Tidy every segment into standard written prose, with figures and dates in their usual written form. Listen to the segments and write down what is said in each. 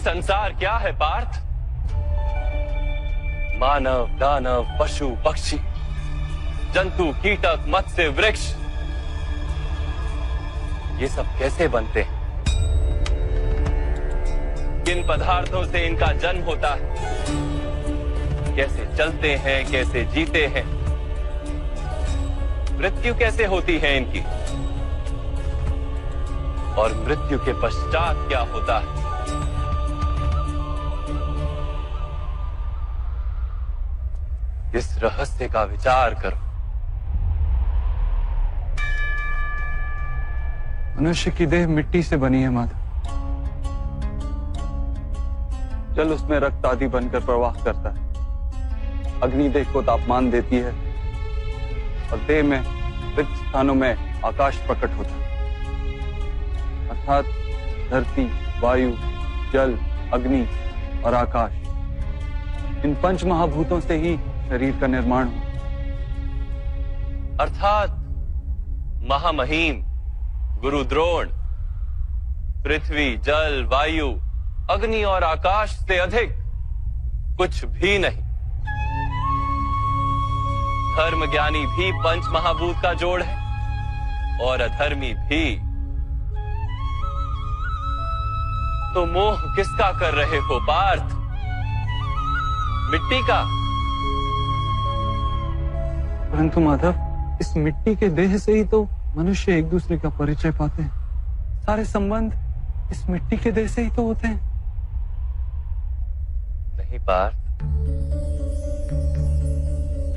संसार क्या है पार्थ? मानव, दानव, पशु, पक्षी, जंतु, कीटक, मत्स्य, वृक्ष, ये सब कैसे बनते हैं? किन पदार्थों से इनका जन्म होता है? कैसे चलते हैं, कैसे जीते हैं? मृत्यु कैसे होती है इनकी? और मृत्यु के पश्चात क्या होता है? इस रहस्य का विचार करो। मनुष्य की देह मिट्टी से बनी है माधव। जल उसमें रक्त आदि बनकर प्रवाह करता है। अग्नि देह को तापमान देती है और देह में रिक्त स्थानों में आकाश प्रकट होता है। अर्थात धरती, वायु, जल, अग्नि और आकाश, इन पंच महाभूतों से ही शरीर का निर्माण हो। अर्थात महामहिम गुरु द्रोण पृथ्वी, जल, वायु, अग्नि और आकाश से अधिक कुछ भी नहीं। धर्म ज्ञानी भी पंच महाभूत का जोड़ है और अधर्मी भी। तो मोह किसका कर रहे हो पार्थ? मिट्टी का? परंतु माधव, इस मिट्टी के देह से ही तो मनुष्य एक दूसरे का परिचय पाते हैं। सारे संबंध इस मिट्टी के देह से ही तो होते हैं। नहीं पार्थ,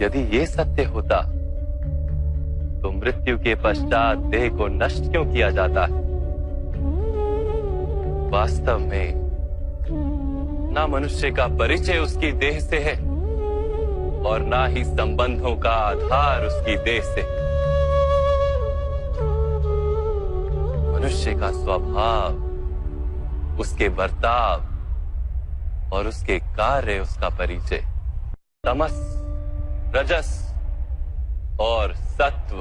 यदि ये सत्य होता तो मृत्यु के पश्चात देह को नष्ट क्यों किया जाता है? वास्तव में ना मनुष्य का परिचय उसकी देह से है और ना ही संबंधों का आधार उसकी देह से। मनुष्य का स्वभाव, उसके बर्ताव और उसके कार्य उसका परिचय। तमस, रजस और सत्व,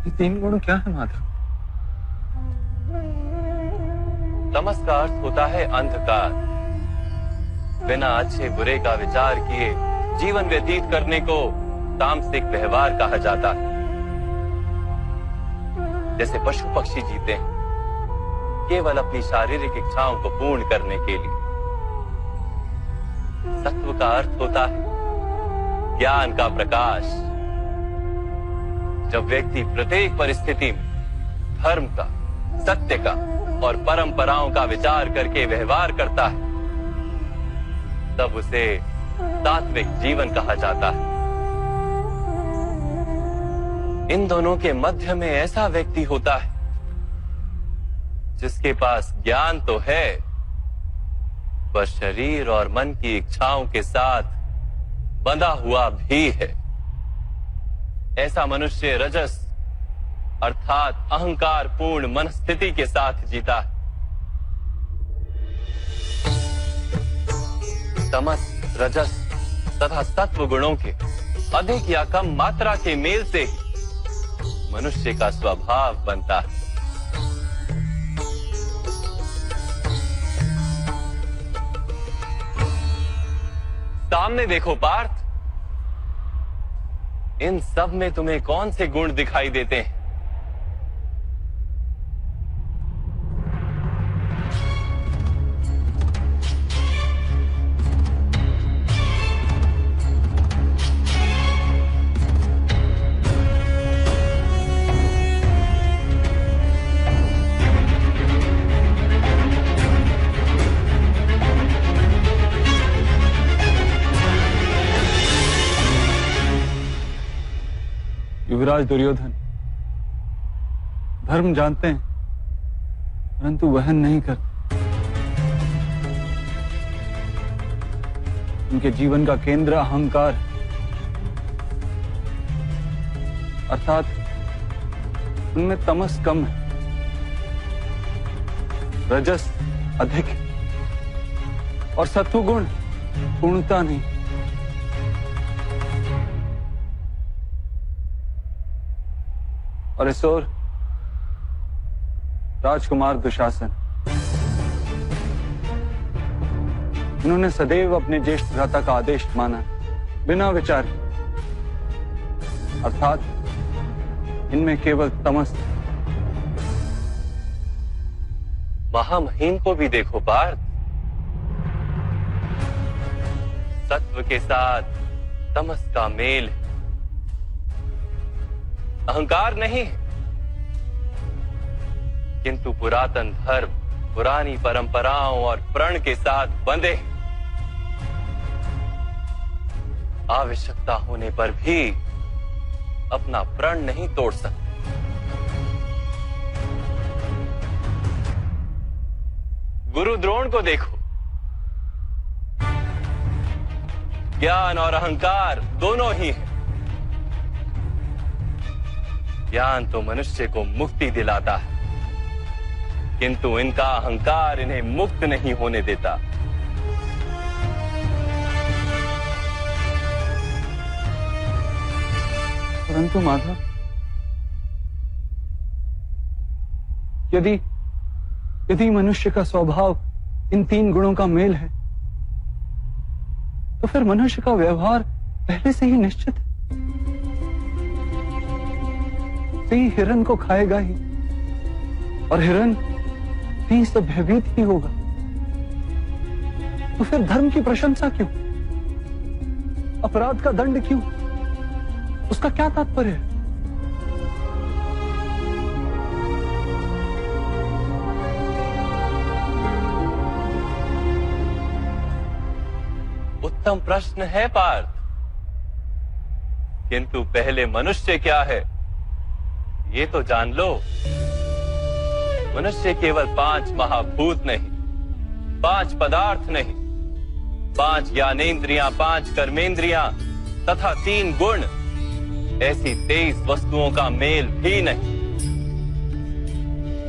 ये तीन गुण क्या है माधव? तमस का अर्थ होता है अंधकार। बिना अच्छे बुरे का विचार किए जीवन व्यतीत करने को तामसिक व्यवहार कहा जाता है। जैसे पशु पक्षी जीते हैं केवल अपनी शारीरिक इच्छाओं को पूर्ण करने के लिए। सत्व का अर्थ होता है ज्ञान का प्रकाश। जब व्यक्ति प्रत्येक परिस्थिति में धर्म का, सत्य का और परंपराओं का विचार करके व्यवहार करता है, तब उसे सात्विक जीवन कहा जाता है। इन दोनों के मध्य में ऐसा व्यक्ति होता है जिसके पास ज्ञान तो है, पर शरीर और मन की इच्छाओं के साथ बंधा हुआ भी है। ऐसा मनुष्य रजस अर्थात अहंकार पूर्ण मनस्थिति के साथ जीता है। तमस, रजस तथा सत्व गुणों के अधिक या कम मात्रा के मेल से ही मनुष्य का स्वभाव बनता है। सामने देखो पार्थ, इन सब में तुम्हें कौन से गुण दिखाई देते हैं? युवराज दुर्योधन धर्म जानते हैं परंतु वहन नहीं करते। उनके जीवन का केंद्र अहंकार, अर्थात उनमें तमस कम है, रजस अधिक है और सत्वगुण पूर्णता नहीं। और इस ओर राजकुमार दुशासन इन्होंने सदैव अपने ज्येष्ठ भ्राता का आदेश माना, बिना विचार के। अर्थात इनमें केवल तमस। महामहिम को भी देखो पार्थ, सत्व के साथ तमस का मेल है। अहंकार नहीं, किंतु पुरातन धर्म, पुरानी परंपराओं और प्रण के साथ बंधे। आवश्यकता होने पर भी अपना प्रण नहीं तोड़ सकते। गुरु द्रोण को देखो, ज्ञान और अहंकार दोनों ही हैं। ज्ञान तो मनुष्य को मुक्ति दिलाता है, किंतु इनका अहंकार इन्हें मुक्त नहीं होने देता। परंतु माधव, यदि मनुष्य का स्वभाव इन तीन गुणों का मेल है, तो फिर मनुष्य का व्यवहार पहले से ही निश्चित है। यही हिरण को खाएगा ही, और हिरण ही सब भयभीत ही होगा। तो फिर धर्म की प्रशंसा क्यों? अपराध का दंड क्यों? उसका क्या तात्पर्य है? उत्तम प्रश्न है पार्थ, किंतु पहले मनुष्य क्या है ये तो जान लो। मनुष्य केवल 5 महाभूत नहीं, 5 पदार्थ नहीं, 5 ज्ञानेंद्रियां, 5 कर्मेंद्रियां तथा 3 गुण, ऐसी 23 वस्तुओं का मेल भी नहीं।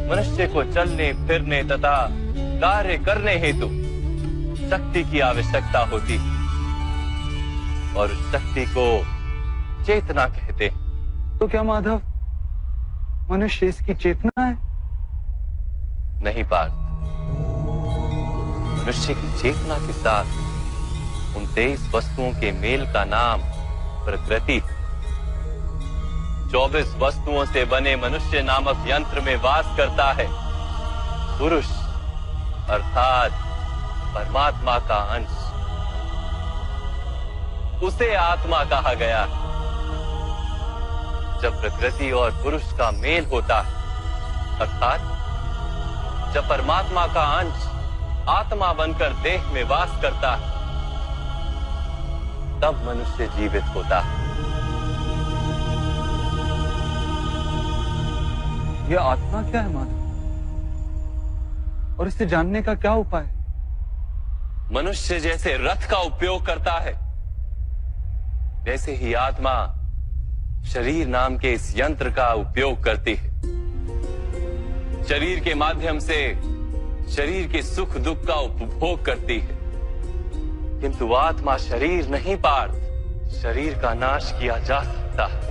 मनुष्य को चलने फिरने तथा कार्य करने हेतु शक्ति की आवश्यकता होती है, और उस शक्ति को चेतना कहते हैं। तो क्या माधव, मनुष्य इसकी चेतना है? नहीं पार्थ, मनुष्य की चेतना के साथ उन 23 वस्तुओं के मेल का नाम प्रकृति। 24 वस्तुओं से बने मनुष्य नामक यंत्र में वास करता है पुरुष, अर्थात परमात्मा का अंश। उसे आत्मा कहा गया। जब प्रकृति और पुरुष का मेल होता है, अर्थात जब परमात्मा का अंश आत्मा बनकर देह में वास करता है, तब मनुष्य जीवित होता है। यह आत्मा क्या है माधव, और इसे जानने का क्या उपाय? मनुष्य जैसे रथ का उपयोग करता है, वैसे ही आत्मा शरीर नाम के इस यंत्र का उपयोग करती है। शरीर के माध्यम से शरीर के सुख दुख का उपभोग करती है, किंतु आत्मा शरीर नहीं पार्थ। शरीर का नाश किया जा सकता है,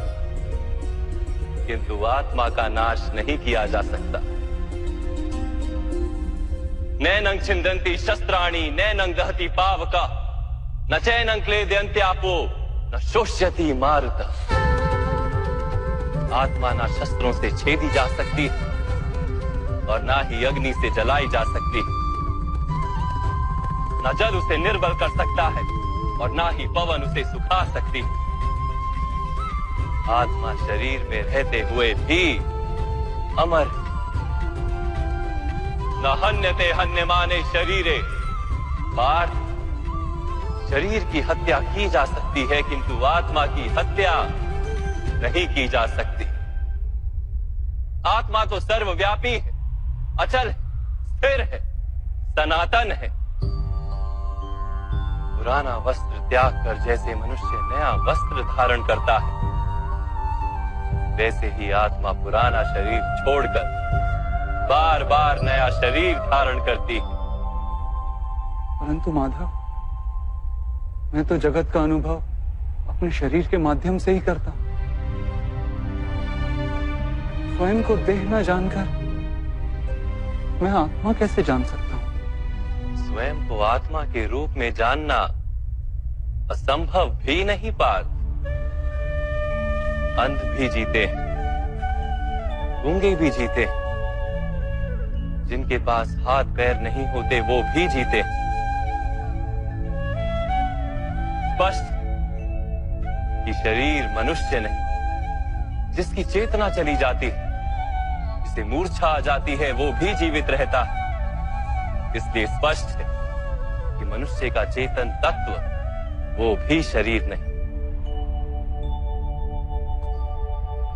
किंतु आत्मा का नाश नहीं किया जा सकता। नैनं छिन्दन्ति शस्त्राणि नैनं दहति पावका, न चैनं क्लेदयन्त्यापो न शोष्यति मारुता। आत्मा ना शस्त्रों से छेदी जा सकती है और ना ही अग्नि से जलाई जा सकती है। न जल उसे निर्बल कर सकता है और ना ही पवन उसे सुखा सकती है। आत्मा शरीर में रहते हुए भी अमर है। न हन्यते हन्यमाने शरीरे। पार्थ, शरीर की हत्या की जा सकती है, किंतु आत्मा की हत्या नहीं की जा सकती। आत्मा तो सर्वव्यापी है, अचल है, स्थिर है, सनातन है। पुराना वस्त्र त्याग कर जैसे मनुष्य नया वस्त्र धारण करता है, वैसे ही आत्मा पुराना शरीर छोड़कर बार बार नया शरीर धारण करती है। परंतु माधव, मैं तो जगत का अनुभव अपने शरीर के माध्यम से ही करता हूं। स्वयं को देह न जानकर मैं आत्मा कैसे जान सकता हूं? स्वयं को आत्मा के रूप में जानना असंभव भी नहीं पात। अंध भी जीते हैं, गूंगे भी जीते हैं, जिनके पास हाथ पैर नहीं होते वो भी जीते हैं। स्पष्ट कि शरीर मनुष्य नहीं, जिसकी चेतना चली जाती है, जिसे मूर्छा आ जाती है, वो भी जीवित रहता है। इसलिए स्पष्ट है कि मनुष्य का चेतन तत्व वो भी शरीर नहीं।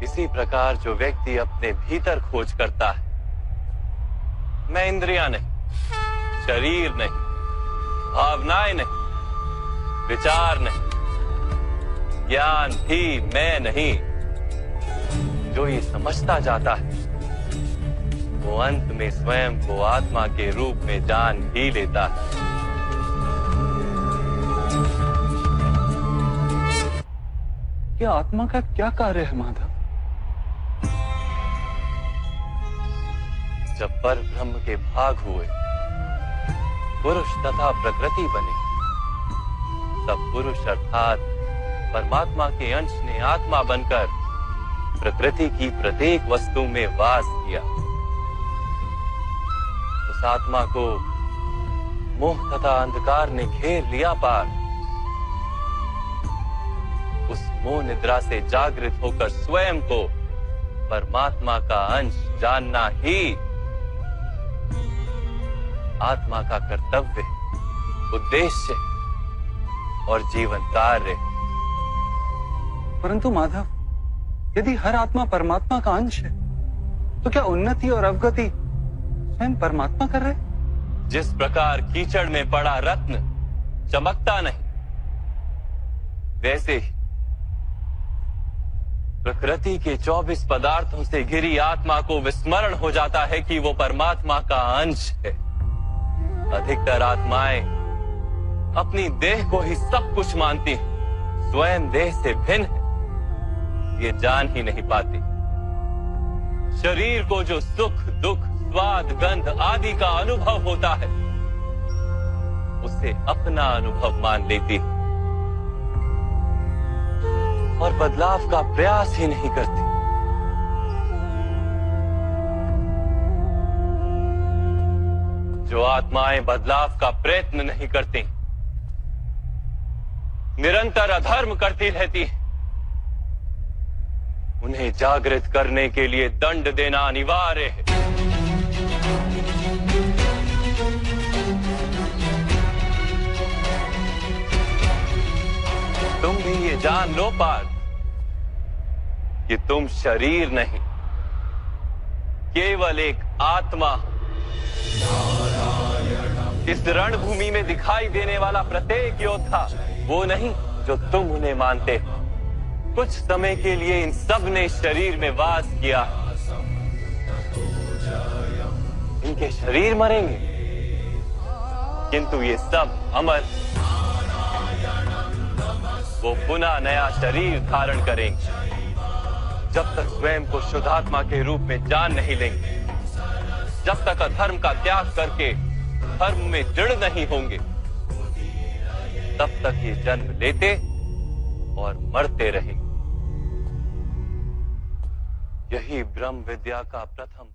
इसी प्रकार जो व्यक्ति अपने भीतर खोज करता है, मैं इंद्रियां नहीं, शरीर नहीं, भावनाएं नहीं, विचार नहीं, ज्ञान भी मैं नहीं, जो ये समझता जाता है, वो अंत में स्वयं को आत्मा के रूप में जान ही लेता है। ये आत्मा का क्या कार्य है माधव? जब पर ब्रह्म के भाग हुए, पुरुष तथा प्रकृति बने, तब पुरुष अर्थात परमात्मा के अंश ने आत्मा बनकर प्रकृति की प्रत्येक वस्तु में वास किया। उस आत्मा को मोह तथा अंधकार ने घेर लिया पार। उस मोह निद्रा से जागृत होकर स्वयं को परमात्मा का अंश जानना ही आत्मा का कर्तव्य, उद्देश्य और जीवन कार्य। परंतु माधव, यदि हर आत्मा परमात्मा का अंश है, तो क्या उन्नति और अवगति स्वयं परमात्मा कर रहे? जिस प्रकार कीचड़ में पड़ा रत्न चमकता नहीं, वैसे ही प्रकृति के 24 पदार्थों से घिरी आत्मा को विस्मरण हो जाता है कि वो परमात्मा का अंश है। अधिकतर आत्माएं अपनी देह को ही सब कुछ मानती हैं, स्वयं देह से भिन्न है ये जान ही नहीं पाती। शरीर को जो सुख, दुख, स्वाद, गंध आदि का अनुभव होता है, उसे अपना अनुभव मान लेती और बदलाव का प्रयास ही नहीं करती। जो आत्माएं बदलाव का प्रयत्न नहीं करती, निरंतर अधर्म करती रहती हैं, उन्हें जागृत करने के लिए दंड देना अनिवार्य है। तुम भी ये जान लो पार्थ कि तुम शरीर नहीं, केवल एक आत्मा। इस रणभूमि में दिखाई देने वाला प्रत्येक योद्धा वो नहीं जो तुम उन्हें मानते हो। कुछ समय के लिए इन सब ने शरीर में वास किया, इनके शरीर मरेंगे, किंतु ये सब अमर, वो पुनः नया शरीर धारण करेंगे। जब तक स्वयं को शुद्धात्मा के रूप में जान नहीं लेंगे, जब तक अधर्म का त्याग करके धर्म में दृढ़ नहीं होंगे, तब तक ये जन्म लेते और मरते रहेंगे। यही ब्रह्म विद्या का प्रथम